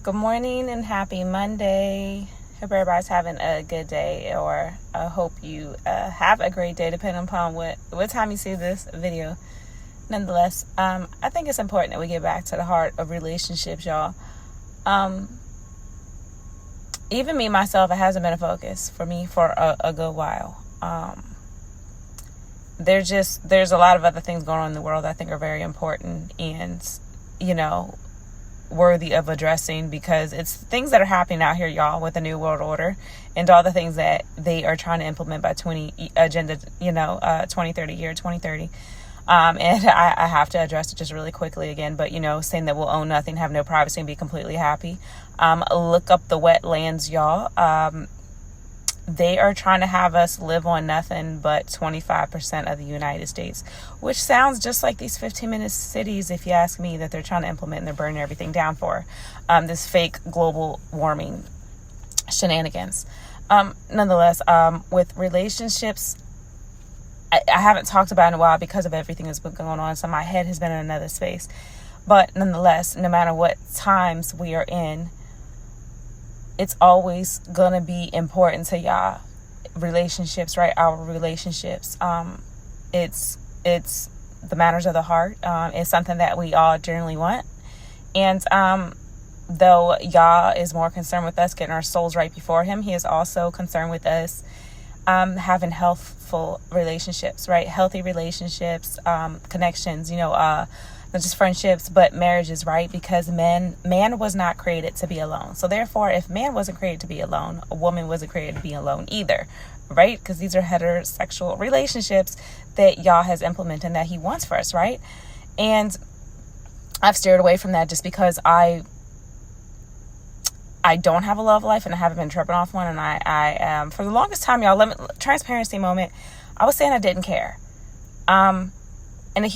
Good morning and happy Monday. Hope everybody's having a good day, or I hope you have a great day, depending upon what time you see this video. Nonetheless, I think it's important that we get back to the heart of relationships, y'all. Even me, myself, it hasn't been a focus for me for a good while. There's a lot of other things going on in the world that I think are very important and, worthy of addressing, because it's things that are happening out here, y'all, with the new world order and all the things that they are trying to implement by 2030 year 2030. And I have to address it just really quickly again, but saying that we'll own nothing, have no privacy, and be completely happy. Look up the wetlands, y'all. They are trying to have us live on nothing but 25% of the United States, which sounds just like these 15-minute cities, if you ask me, that they're trying to implement and they're burning everything down for. This fake global warming shenanigans. Nonetheless, with relationships, I haven't talked about it in a while because of everything that's been going on, so my head has been in another space. But nonetheless, no matter what times we are in, it's always going to be important to y'all. Relationships, right? Our relationships. It's the matters of the heart. It's something that we all generally want. And though Yah is more concerned with us getting our souls right before him, he is also concerned with us having healthful relationships, right? Healthy relationships, connections, not just friendships, but marriages, right? Because man was not created to be alone. So therefore, if man wasn't created to be alone, a woman wasn't created to be alone either, right? Because these are heterosexual relationships that Yah has implemented and that he wants for us, right? And I've steered away from that just because I don't have a love life and I haven't been tripping off one. And I for the longest time, y'all, transparency moment, I was saying I didn't care. And a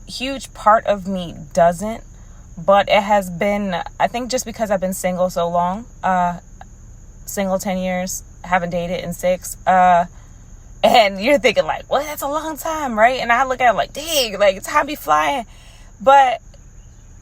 huge part of me doesn't, but it has been, I think, just because I've been single so long, single 10 years, haven't dated in 6, and you're thinking like, well, that's a long time, right? And I look at it like, dang, like time be flying, but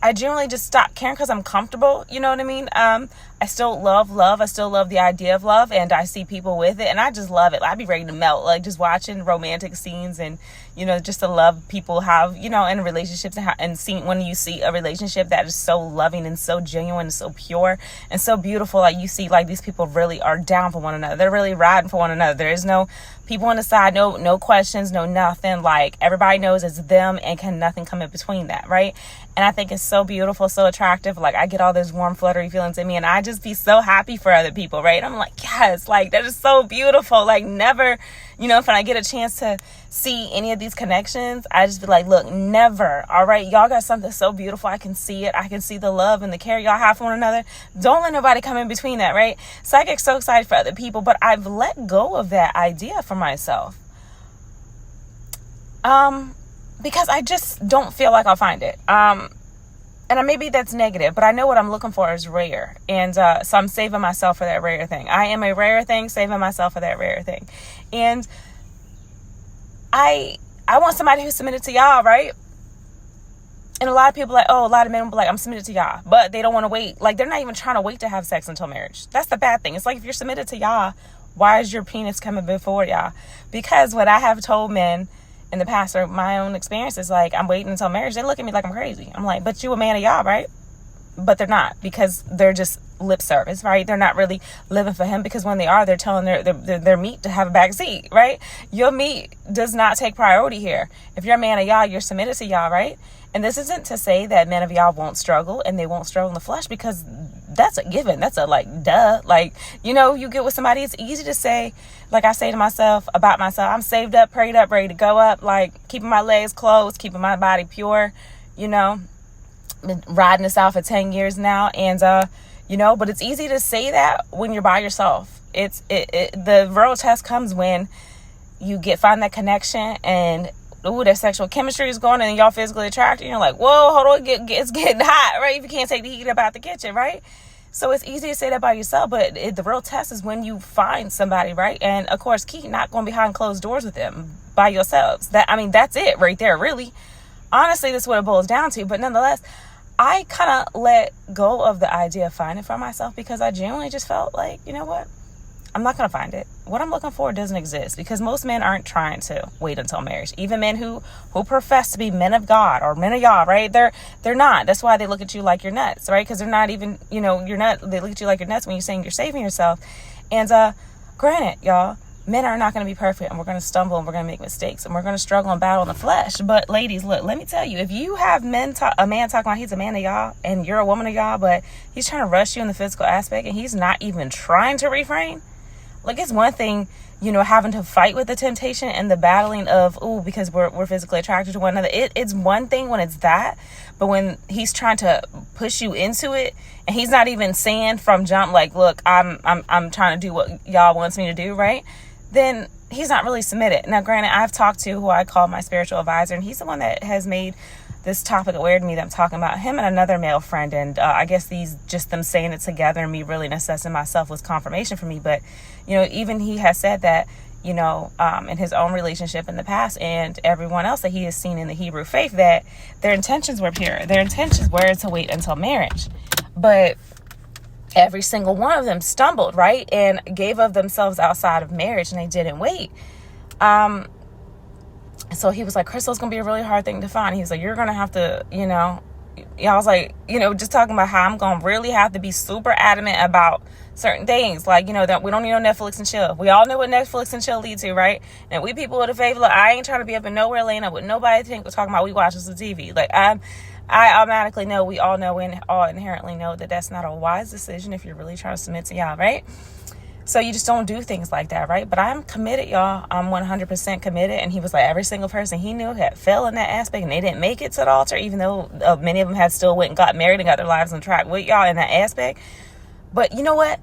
I generally just stop caring because I'm comfortable. You know what I mean? I still love love. I still love the idea of love, and I see people with it, and I just love it. I'd be ready to melt, like just watching romantic scenes and, just to love people have, in relationships and seeing when you see a relationship that is so loving and so genuine and so pure and so beautiful, like you see like these people really are down for one another. They're really riding for one another. There is no people on the side, no questions, no nothing. Like everybody knows it's them and can nothing come in between that, right? And I think it's so beautiful, so attractive. Like I get all those warm, fluttery feelings in me, and I just be so happy for other people, right? I'm like, yes, like that is so beautiful. Like never, if I get a chance to see any of these connections, I just be like, look, never. All right, y'all got something so beautiful. I can see it. I can see the love and the care y'all have for one another. Don't let nobody come in between that, right? So I get so excited for other people, but I've let go of that idea for myself. Because I just don't feel like I'll find it. And maybe that's negative, but I know what I'm looking for is rare. And so I'm saving myself for that rare thing. I am a rare thing, saving myself for that rare thing. And I want somebody who's submitted to y'all, right? And a lot of people a lot of men will be like, I'm submitted to y'all, but they don't want to wait. Like they're not even trying to wait to have sex until marriage. That's the bad thing. It's like if you're submitted to y'all, why is your penis coming before y'all? Because what I have told men in the past, or my own experiences, like I'm waiting until marriage, they look at me like I'm crazy. I'm like, but you a man of y'all, right? But they're not, because they're just lip service, right? They're not really living for him, because when they are, they're telling their meat to have a back seat, right? Your meat does not take priority here. If you're a man of y'all, you're submitted to y'all, right? And this isn't to say that men of y'all won't struggle and they won't struggle in the flesh, because that's a given. That's a duh. Like, you get with somebody, it's easy to say, like I say to myself about myself, I'm saved up, prayed up, ready to go up, like keeping my legs closed, keeping my body pure, been riding this out for 10 years now. And, but it's easy to say that when you're by yourself. The real test comes when you find that connection and that sexual chemistry is going and y'all physically attracted. And you're like, whoa, hold on, it's getting hot, right? If you can't take the heat up out the kitchen, right? So it's easy to say that by yourself, but the real test is when you find somebody, right? And of course, keep not going behind closed doors with them by yourselves. That's it right there, really. Honestly, that's what it boils down to. But nonetheless, I kind of let go of the idea of finding for myself because I genuinely just felt like, you know what? I'm not going to find it. What I'm looking for doesn't exist because most men aren't trying to wait until marriage. Even men who profess to be men of God or men of Yah, right? They're not. That's why they look at you like you're nuts, right? Because they're not even, you're not, they look at you like you're nuts when you're saying you're saving yourself. And granted, y'all, men are not going to be perfect, and we're going to stumble, and we're going to make mistakes, and we're going to struggle and battle in the flesh. But ladies, look, let me tell you, if you have a man talking about he's a man of y'all and you're a woman of y'all, but he's trying to rush you in the physical aspect and he's not even trying to refrain, like, it's one thing, having to fight with the temptation and the battling of, because we're physically attracted to one another. It's one thing when it's that, but when he's trying to push you into it and he's not even saying from jump, like, look, I'm trying to do what y'all wants me to do, right? Then he's not really submitted. Now, granted, I've talked to who I call my spiritual advisor, and he's the one that has made this topic aware to me that I'm talking about, him and another male friend. And I guess just them saying it together and me really assessing myself was confirmation for me. But, even he has said that, in his own relationship in the past and everyone else that he has seen in the Hebrew faith, that their intentions were pure. Their intentions were to wait until marriage. But every single one of them stumbled, right? And gave of themselves outside of marriage, and they didn't wait. So he was like, Crystal, it's going to be a really hard thing to find. He was like, you're going to have to, I was like, just talking about how I'm going to really have to be super adamant about certain things. Like, that we don't need no Netflix and chill. We all know what Netflix and chill lead to, right? And we people with a faith, look, I ain't trying to be up in nowhere laying up with nobody think we're talking about we watch the TV. Like, I automatically know, we all know and all inherently know that that's not a wise decision if you're really trying to submit to y'all, right? So you just don't do things like that, right? But I'm committed, y'all. I'm 100% committed. And he was like, every single person he knew had fell in that aspect, and they didn't make it to the altar, even though many of them had still went and got married and got their lives on track with y'all in that aspect. But you know what?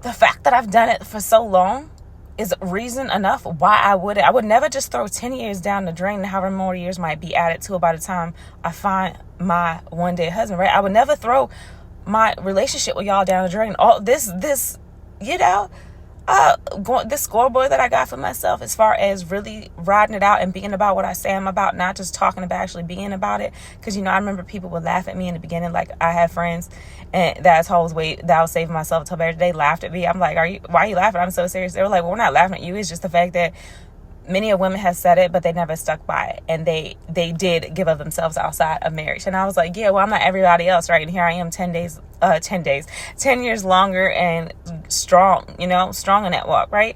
The fact that I've done it for so long is reason enough why I would never just throw 10 years down the drain, and however more years might be added to it by the time I find my one day husband, right? I would never throw my relationship with y'all down the drain. All this this scoreboard that I got for myself, as far as really riding it out and being about what I say I'm about, not just talking about actually being about it. Because I remember people would laugh at me in the beginning. Like, I had friends and that I was saving myself until marriage. They laughed at me. I'm like, why are you laughing? I'm so serious. They were like, well, we're not laughing at you. It's just the fact that many a women have said it, but they never stuck by it. And they did give of themselves outside of marriage. And I was like, yeah, well, I'm not everybody else, right? And here I am 10 years longer and strong in that walk, right?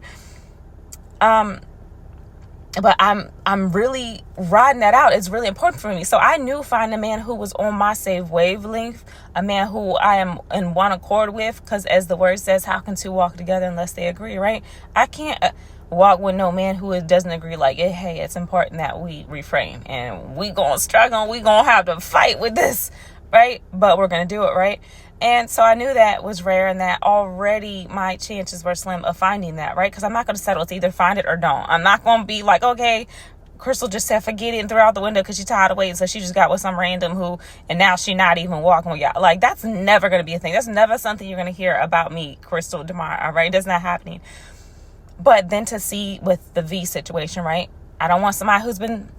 But I'm really riding that out. It's really important for me. So I knew finding a man who was on my same wavelength, a man who I am in one accord with, because as the word says, how can two walk together unless they agree, right? I can't walk with no man who doesn't agree, like, hey, it's important that we reframe, and we gonna struggle, we gonna have to fight with this, right? But we're gonna do it, right? And so I knew that was rare, and that already my chances were slim of finding that, right? Because I'm not going to settle. It's either find it or don't. I'm not going to be like, okay, Crystal just said forget it and threw out the window because she's tired of waiting, so she just got with some random and now she not even walking with y'all. Like, that's never going to be a thing. That's never something you're going to hear about me, Crystal tomorrow, right? That's not happening. But then to see with the V situation, right? I don't want somebody who's been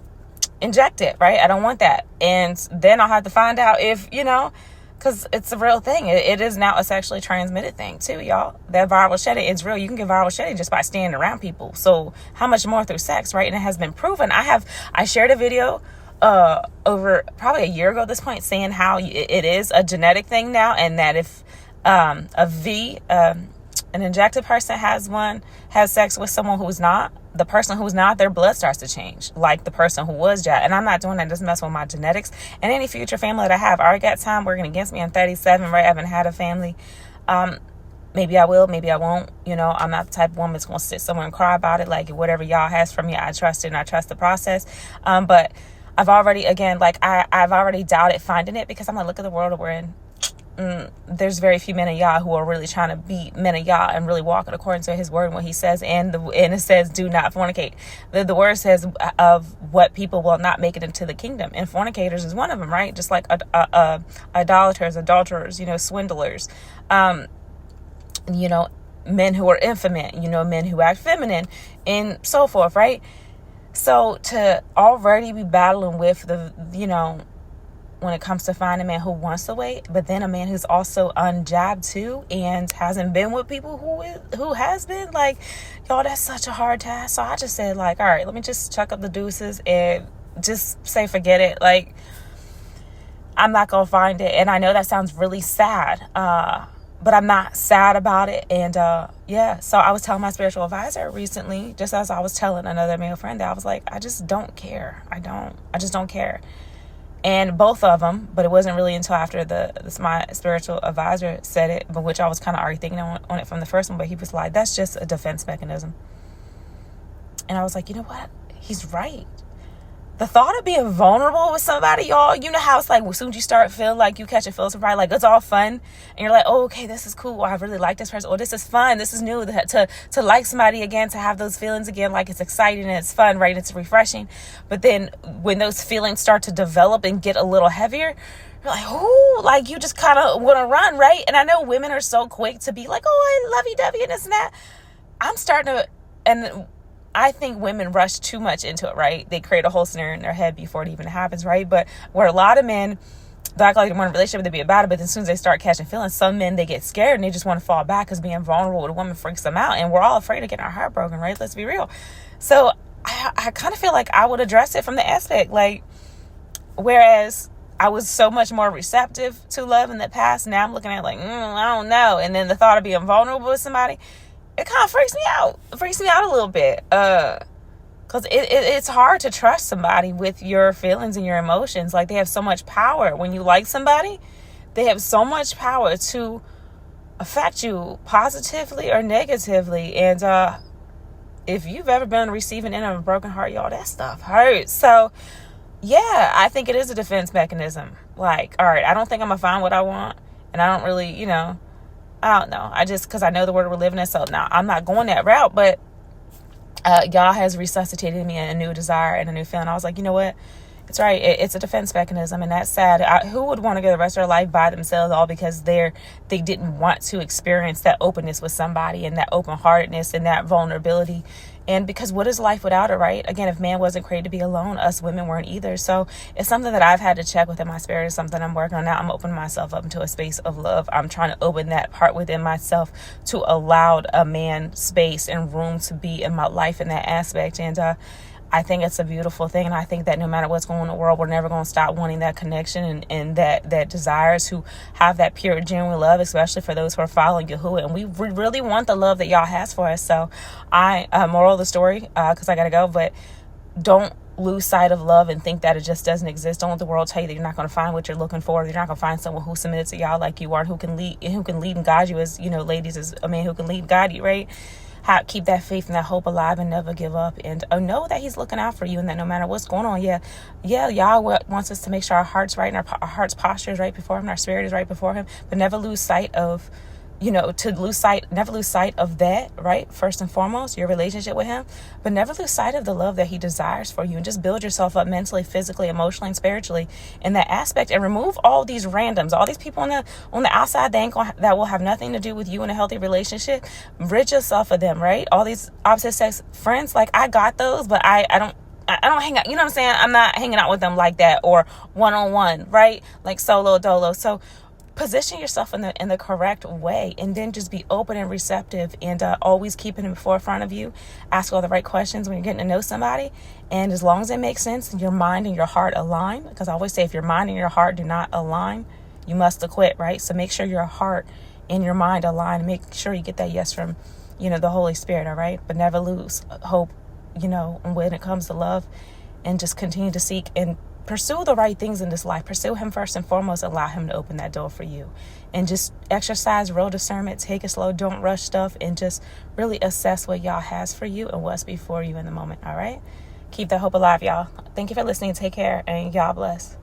injected, right? I don't want that. And then I'll have to find out if, because it's a real thing. It is now a sexually transmitted thing too, y'all. That viral shedding is real. You can get viral shedding just by standing around people. So how much more through sex, right? And it has been proven. I shared a video over probably a year ago at this point saying how it is a genetic thing now, and that if an injected person has sex with someone who's not, the person who's not, their blood starts to change, like the person who was jacked. And I'm not doing that. Just mess with my genetics. And any future family that I have, I already got time working against me. I'm 37, right? I haven't had a family. Maybe I will, maybe I won't. I'm not the type of woman that's going to sit somewhere and cry about it. Like, whatever y'all has for me, I trust it and I trust the process. But I've already, again, like I've already doubted finding it, because I'm like, look at the world that we're in. There's very few men of Yah who are really trying to be men of Yah and really walking according to his word and what he says. And it says, do not fornicate. The word says of what people will not make it into the kingdom. And fornicators is one of them, right? Just like idolaters, adulterers, swindlers, men who are infamous, men who act feminine and so forth, right? So to already be battling with when it comes to finding a man who wants to wait, but then a man who's also unjabbed too and hasn't been with people who has been, like, y'all, that's such a hard task. So I just said, like, all right, let me just chuck up the deuces and just say forget it. Like, I'm not gonna find it. And I know that sounds really sad, but I'm not sad about it. And so I was telling my spiritual advisor recently, just as I was telling another male friend, that I was like, I just don't care. I just don't care. And both of them, but it wasn't really until after my spiritual advisor said it, but which I was kind of already thinking on it from the first one, but he was like, that's just a defense mechanism. And I was like, you know what? He's right. The thought of being vulnerable with somebody, y'all, you know how it's like, as soon as you start feeling like you catch a feel somebody, like it's all fun, and you're like, oh, okay, this is cool, I really like this person, or this is fun, this is new, to like somebody again, to have those feelings again, like it's exciting and it's fun, right? It's refreshing. But then when those feelings start to develop and get a little heavier, you're like, oh, like you just kind of want to run, right? And I know women are so quick to be like, oh, I lovey-dovey and this and that. I'm starting to, and I think women rush too much into it, right? They create a whole scenario in their head before it even happens, right? But where a lot of men, they act like they want a relationship, they be about it, but as soon as they start catching feelings, some men, they get scared and they just want to fall back because being vulnerable with a woman freaks them out. And we're all afraid of getting our heart broken, right? Let's be real. So I kind of feel like I would address it from the aspect, like, whereas I was so much more receptive to love in the past, now I'm looking at it like, I don't know. And then the thought of being vulnerable with somebody, it kind of freaks me out. It freaks me out a little bit. Because it's hard to trust somebody with your feelings and your emotions. Like, they have so much power. When you like somebody, they have so much power to affect you positively or negatively. And if you've ever been on the receiving end of a broken heart, y'all, that stuff hurts. So, yeah, I think it is a defense mechanism. Like, all right, I don't think I'm going to find what I want. And I don't really, I don't know. Because I know the world we're living in. So now I'm not going that route, but y'all has resuscitated me in a new desire and a new feeling. I was like, you know what? It's right. It's a defense mechanism, and that's sad. Who would want to go the rest of their life by themselves, all because they didn't want to experience that openness with somebody and that open-heartedness and that vulnerability? And because what is life without it, right? Again, if man wasn't created to be alone, us women weren't either. So it's something that I've had to check within my spirit. It's something I'm working on now. I'm opening myself up into a space of love. I'm trying to open that part within myself to allow a man space and room to be in my life in that aspect. And I think it's a beautiful thing. And I think that no matter what's going on in the world, we're never going to stop wanting that connection and that desire to have that pure, genuine love, especially for those who are following Yahuwah. And we really want the love that y'all has for us. So moral of the story, because I got to go, but don't lose sight of love and think that it just doesn't exist. Don't let the world tell you that you're not going to find what you're looking for. You're not going to find someone who's submitted to y'all like you are, who can lead and guide you, as, ladies, as a man who can lead and guide you, right? Keep that faith and that hope alive and never give up, and know that he's looking out for you, and that no matter what's going on, y'all wants us to make sure our heart's right and our heart's posture is right before him, our spirit is right before him, but never lose sight of never lose sight of that, right? First and foremost, your relationship with him, but never lose sight of the love that he desires for you, and just build yourself up mentally, physically, emotionally, and spiritually in that aspect, and remove all these randoms, all these people on the outside that will have nothing to do with you in a healthy relationship. Rid yourself of them, right? All these opposite sex friends, like, I got those, but I don't hang out, you know what I'm saying? I'm not hanging out with them like that, or one-on-one, right? Like solo dolo. So position yourself in the correct way, and then just be open and receptive, and always keep it in the forefront of you. Ask all the right questions when you're getting to know somebody, and as long as it makes sense and your mind and your heart align, because I always say, if your mind and your heart do not align, you must acquit, right? So make sure your heart and your mind align, and make sure you get that yes from the Holy Spirit, all right? But never lose hope when it comes to love, and just continue to seek and pursue the right things in this life. Pursue him first and foremost. Allow him to open that door for you, and just exercise real discernment. Take it slow. Don't rush stuff, and just really assess what y'all has for you and what's before you in the moment. All right. Keep that hope alive, y'all. Thank you for listening. Take care, and y'all bless.